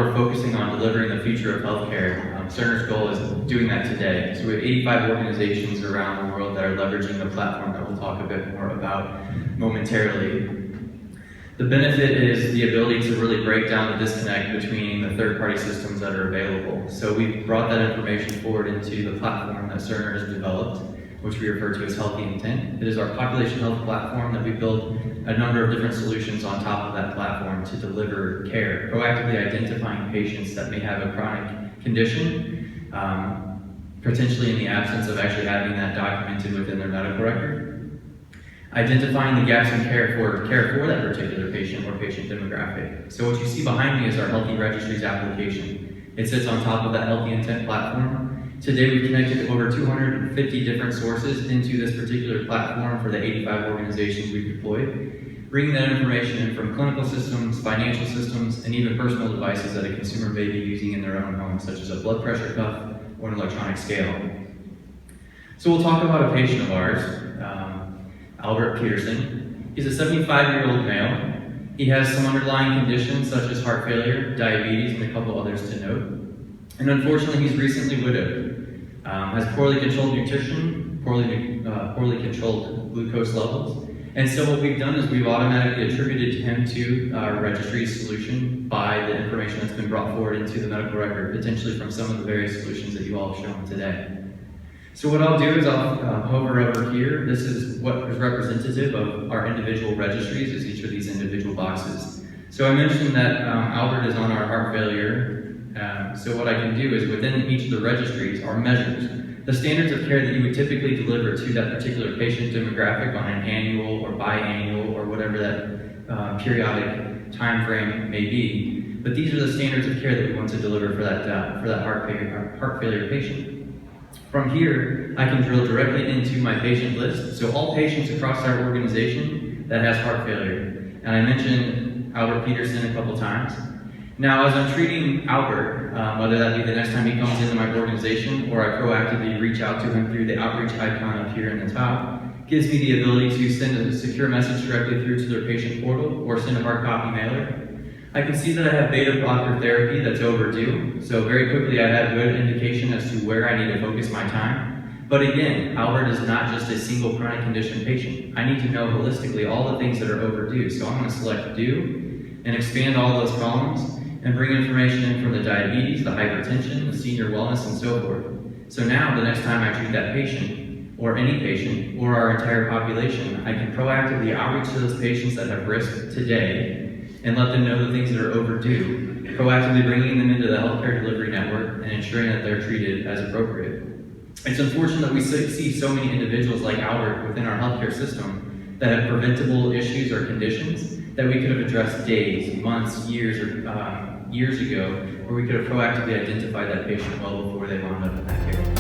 we're focusing on delivering the future of healthcare, Cerner's goal is doing that today. So we have 85 organizations around the world that are leveraging the platform that we'll talk a bit more about momentarily. The benefit is the ability to really break down the disconnect between the third-party systems that are available. So we've brought that information forward into the platform that Cerner has developed, which we refer to as Healthy Intent. It is our population health platform that we built a number of different solutions on top of that platform to deliver care, proactively identifying patients that may have a chronic condition, potentially in the absence of actually having that documented within their medical record. Identifying the gaps in care for that particular patient or patient demographic. So what you see behind me is our HealtheRegistries application. It sits on top of that Healthy Intent platform. Today we've connected over 250 different sources into this particular platform for the 85 organizations we've deployed, bringing that information in from clinical systems, financial systems, and even personal devices that a consumer may be using in their own home, such as a blood pressure cuff or an electronic scale. So we'll talk about a patient of ours, Albert Peterson. He's a 75-year-old male. He has some underlying conditions such as heart failure, diabetes, and a couple others to note. And unfortunately, he's recently widowed. Has poorly controlled nutrition, poorly controlled glucose levels. And so what we've done is we've automatically attributed him to our registry solution by the information that's been brought forward into the medical record, potentially from some of the various solutions that you all have shown today. So what I'll do is I'll hover over here. This is what is representative of our individual registries as each of these individual boxes. So I mentioned that Albert is on our heart failure. So what I can do is within each of the registries are measures. The standards of care that you would typically deliver to that particular patient demographic on an annual or biannual or whatever that periodic time frame may be. But these are the standards of care that we want to deliver for that heart failure patient. From here, I can drill directly into my patient list. So all patients across our organization that has heart failure. And I mentioned Albert Peterson a couple times. Now, as I'm treating Albert, whether that be the next time he comes into my organization or I proactively reach out to him through the outreach icon up here in the top, gives me the ability to send a secure message directly through to their patient portal or send a hard copy mailer. I can see that I have beta blocker therapy that's overdue. So very quickly I have good indication as to where I need to focus my time. But again, Albert is not just a single chronic condition patient. I need to know holistically all the things that are overdue. So I'm going to select due and expand all those columns and bring information in from the diabetes, the hypertension, the senior wellness, and so forth. So now the next time I treat that patient, or any patient, or our entire population, I can proactively outreach to those patients that have risk today and let them know the things that are overdue, proactively bringing them into the healthcare delivery network and ensuring that they're treated as appropriate. It's unfortunate that we see so many individuals like Albert within our healthcare system that have preventable issues or conditions that we could have addressed days, months, years, or years ago, where we could have proactively identified that patient well before they wound up in that care.